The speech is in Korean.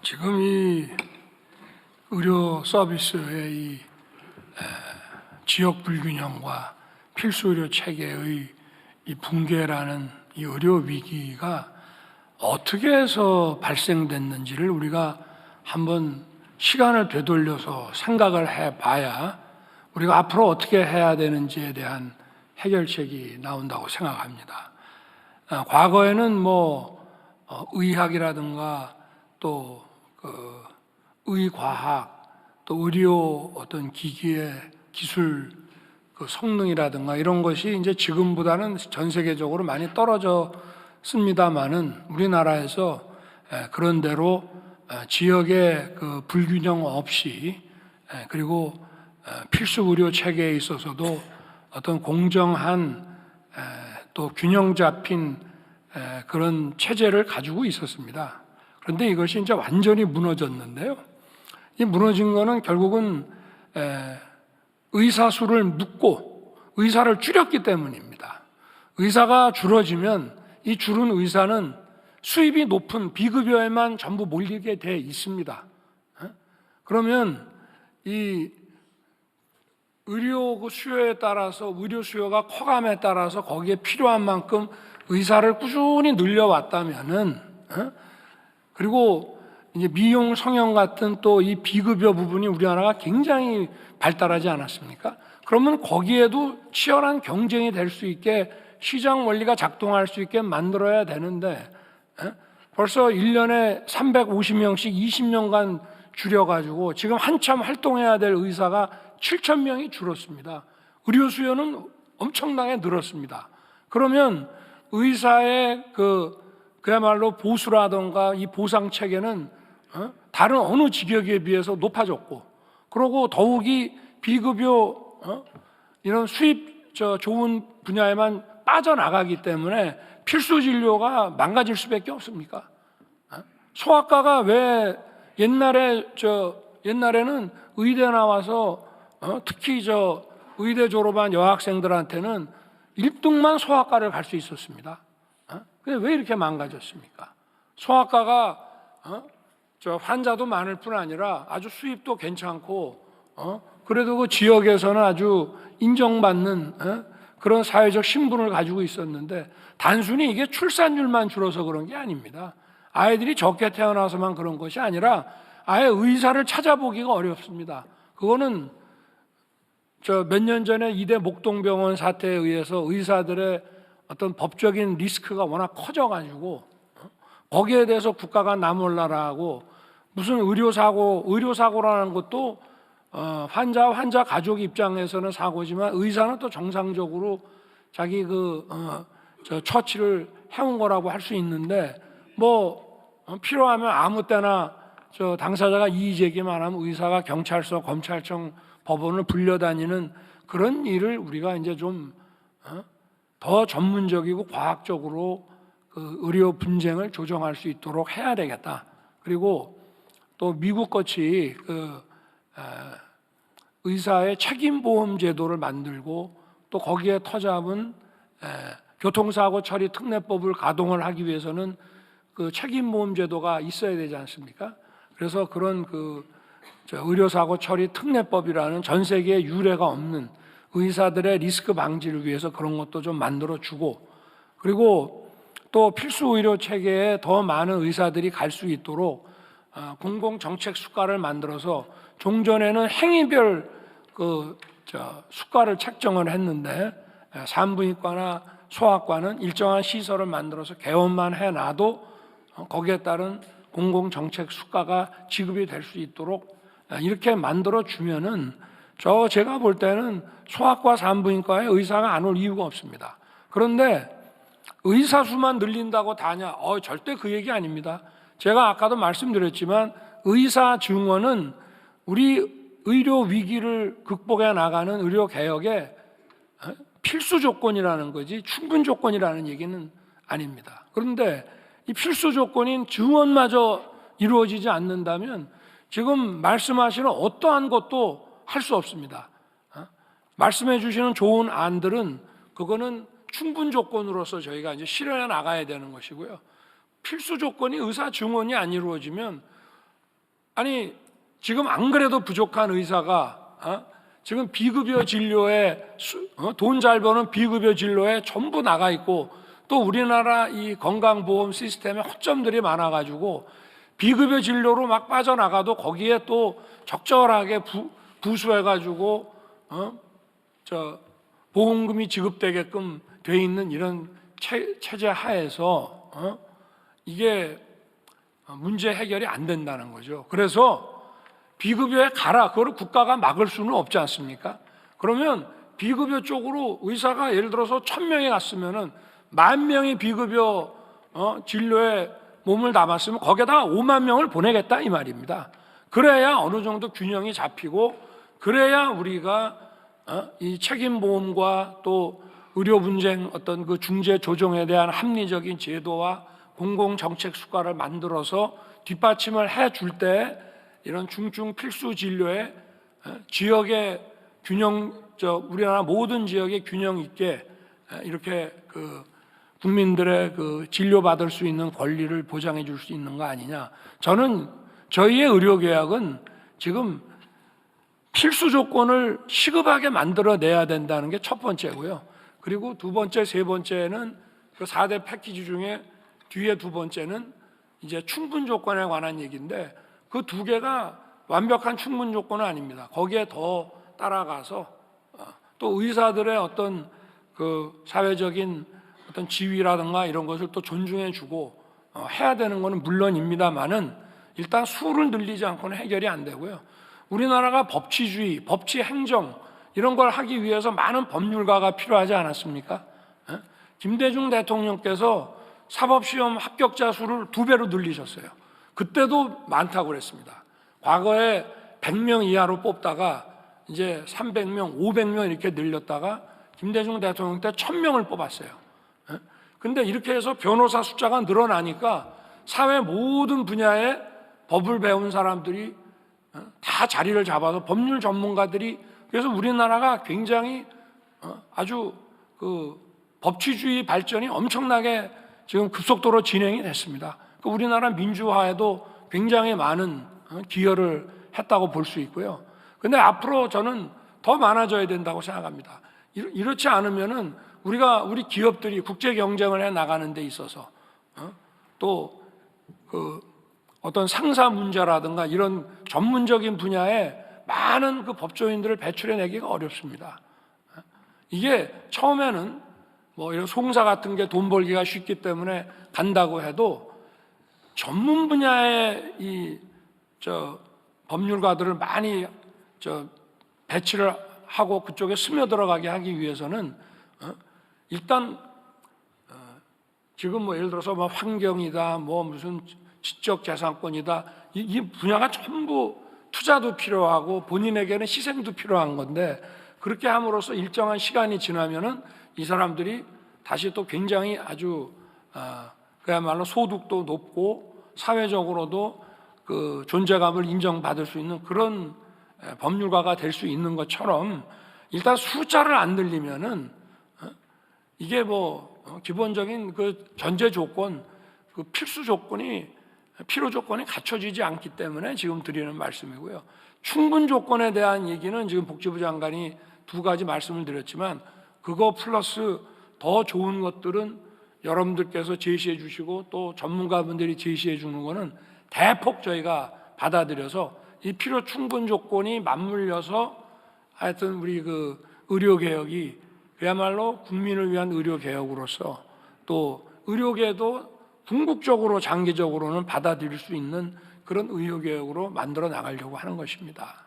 지금 이 의료 서비스의 이 지역 불균형과 필수 의료 체계의 이 붕괴라는 이 의료 위기가 어떻게 해서 발생됐는지를 우리가 한번 시간을 되돌려서 생각을 해봐야 우리가 앞으로 어떻게 해야 되는지에 대한 해결책이 나온다고 생각합니다. 과거에는 의학이라든가 또 의과학 또 의료 어떤 기기의 기술 성능이라든가 이런 것이 이제 지금보다는 전 세계적으로 많이 떨어졌습니다만은 우리나라에서 그런 대로 지역의 불균형 없이 그리고 필수 의료 체계에 있어서도 어떤 공정한 또 균형 잡힌 그런 체제를 가지고 있었습니다. 그런데 이것이 이제 완전히 무너졌는데요. 이 무너진 거는 결국은 의사 수를 묻고 의사를 줄였기 때문입니다. 의사가 줄어지면 이 줄은 의사는 수입이 높은 비급여에만 전부 몰리게 돼 있습니다. 그러면 이 의료 수요에 따라서 의료 수요가 커감에 따라서 거기에 필요한 만큼 의사를 꾸준히 늘려왔다면은 그리고 이제 미용 성형 같은 또 이 비급여 부분이 우리나라가 굉장히 발달하지 않았습니까? 그러면 거기에도 치열한 경쟁이 될 수 있게 시장 원리가 작동할 수 있게 만들어야 되는데 벌써 1년에 350명씩 20년간 줄여가지고 지금 한참 활동해야 될 의사가 7,000명이 줄었습니다. 의료 수요는 엄청나게 늘었습니다. 그러면 의사의 그야말로 보수라든가 이 보상 체계는 다른 어느 직역에 비해서 높아졌고, 그리고 더욱이 비급여 이런 수입 좋은 분야에만 빠져나가기 때문에 필수 진료가 망가질 수밖에 없습니까? 소아과가 왜 옛날에는 의대 나와서 특히 의대 졸업한 여학생들한테는 1등만 소아과를 갈 수 있었습니다. 근데 왜 이렇게 망가졌습니까? 소아과가 환자도 많을 뿐 아니라 아주 수입도 괜찮고 그래도 그 지역에서는 아주 인정받는 그런 사회적 신분을 가지고 있었는데 단순히 이게 출산율만 줄어서 그런 게 아닙니다. 아이들이 적게 태어나서만 그런 것이 아니라 아예 의사를 찾아보기가 어렵습니다. 그거는 몇 년 전에 이대 목동병원 사태에 의해서 의사들의 어떤 법적인 리스크가 워낙 커져가지고 거기에 대해서 국가가 나몰라라고 무슨 의료사고라는 것도 환자 가족 입장에서는 사고지만 의사는 또 정상적으로 자기 처치를 해온 거라고 할 수 있는데 필요하면 아무 때나 당사자가 이의 제기만 하면 의사가 경찰서, 검찰청, 법원을 불려다니는 그런 일을 우리가 이제 좀 더 전문적이고 과학적으로 의료 분쟁을 조정할 수 있도록 해야 되겠다. 그리고 또 미국 같이 의사의 책임보험 제도를 만들고 또 거기에 터잡은 교통사고 처리 특례법을 가동을 하기 위해서는 그 책임보험 제도가 있어야 되지 않습니까? 그래서 그런 의료사고 처리 특례법이라는 전 세계에 유례가 없는 의사들의 리스크 방지를 위해서 그런 것도 좀 만들어주고, 그리고 또 필수 의료 체계에 더 많은 의사들이 갈 수 있도록 공공정책 수가를 만들어서 종전에는 행위별 수가를 책정을 했는데 산부인과나 소아과는 일정한 시설을 만들어서 개원만 해놔도 거기에 따른 공공정책 수가가 지급이 될 수 있도록 이렇게 만들어주면은 제가 볼 때는 소아과 산부인과에 의사가 안 올 이유가 없습니다. 그런데 의사 수만 늘린다고 다냐? 절대 그 얘기 아닙니다. 제가 아까도 말씀드렸지만 의사 증원은 우리 의료 위기를 극복해 나가는 의료 개혁의 필수 조건이라는 거지 충분 조건이라는 얘기는 아닙니다. 그런데 이 필수 조건인 증원마저 이루어지지 않는다면 지금 말씀하시는 어떠한 것도 할 수 없습니다. 말씀해 주시는 좋은 안들은 그거는 충분 조건으로서 저희가 이제 실현해 나가야 되는 것이고요. 필수 조건이 의사 증원이 안 이루어지면 아니 지금 안 그래도 부족한 의사가 지금 비급여 진료에 돈 잘 버는 비급여 진료에 전부 나가 있고, 또 우리나라 이 건강보험 시스템에 허점들이 많아가지고 비급여 진료로 막 빠져나가도 거기에 또 적절하게 부수해가지고 보험금이 지급되게끔 돼 있는 이런 체제 하에서 이게 문제 해결이 안 된다는 거죠. 그래서 비급여에 가라, 그걸 국가가 막을 수는 없지 않습니까? 그러면 비급여 쪽으로 의사가 예를 들어서 1000명이 갔으면은 10,000명이 비급여 진료에 몸을 담았으면 거기에다가 50,000명을 보내겠다 이 말입니다. 그래야 어느 정도 균형이 잡히고, 그래야 우리가 이 책임보험과 또 의료 분쟁 어떤 그 중재 조정에 대한 합리적인 제도와 공공정책 수가를 만들어서 뒷받침을 해줄 때 이런 중증 필수 진료에 지역의 균형, 우리나라 모든 지역의 균형 있게 이렇게 그 국민들의 그 진료받을 수 있는 권리를 보장해 줄 수 있는 거 아니냐. 저는 저희의 의료개혁은 지금 필수 조건을 시급하게 만들어내야 된다는 게 첫 번째고요. 그리고 두 번째, 세 번째는 그 4대 패키지 중에 뒤에 두 번째는 이제 충분 조건에 관한 얘기인데, 그 두 개가 완벽한 충분 조건은 아닙니다. 거기에 더 따라가서 또 의사들의 어떤 그 사회적인 어떤 지위라든가 이런 것을 또 존중해주고 해야 되는 것은 물론입니다만은 일단 수를 늘리지 않고는 해결이 안 되고요. 우리나라가 법치주의, 법치행정 이런 걸 하기 위해서 많은 법률가가 필요하지 않았습니까? 김대중 대통령께서 사법시험 합격자 수를 2배로 늘리셨어요. 그때도 많다고 그랬습니다. 과거에 100명 이하로 뽑다가 이제 300명, 500명 이렇게 늘렸다가 김대중 대통령 때 1000명을 뽑았어요. 근데 이렇게 해서 변호사 숫자가 늘어나니까 사회 모든 분야에 법을 배운 사람들이 다 자리를 잡아서 법률 전문가들이, 그래서 우리나라가 굉장히 아주 그 법치주의 발전이 엄청나게 지금 급속도로 진행이 됐습니다. 우리나라 민주화에도 굉장히 많은 기여를 했다고 볼 수 있고요. 근데 앞으로 저는 더 많아져야 된다고 생각합니다. 이렇지 않으면은 우리 기업들이 국제 경쟁을 해 나가는 데 있어서 또 그 어떤 상사 문제라든가 이런 전문적인 분야에 많은 그 법조인들을 배출해 내기가 어렵습니다. 이게 처음에는 뭐 이런 송사 같은 게 돈 벌기가 쉽기 때문에 간다고 해도 전문 분야의 법률가들을 많이 배치를 하고 그쪽에 스며들어가게 하기 위해서는 일단 지금 뭐 예를 들어서 뭐 환경이다, 뭐 무슨 지적재산권이다, 이 분야가 전부 투자도 필요하고 본인에게는 희생도 필요한 건데, 그렇게 함으로써 일정한 시간이 지나면은 이 사람들이 다시 또 굉장히 아주 그야말로 소득도 높고 사회적으로도 그 존재감을 인정받을 수 있는 그런 법률가가 될 수 있는 것처럼 일단 숫자를 안 늘리면은 이게 뭐 기본적인 그 전제 조건, 그 필수 조건이, 필요 조건이 갖춰지지 않기 때문에 지금 드리는 말씀이고요. 충분 조건에 대한 얘기는 지금 복지부 장관이 2가지 말씀을 드렸지만, 그거 플러스 더 좋은 것들은 여러분들께서 제시해 주시고 또 전문가분들이 제시해 주는 거는 대폭 저희가 받아들여서 이 필요 충분 조건이 맞물려서 하여튼 우리 그 의료개혁이 그야말로 국민을 위한 의료개혁으로서 또 의료계도 궁극적으로 장기적으로는 받아들일 수 있는 그런 의료개혁으로 만들어 나가려고 하는 것입니다.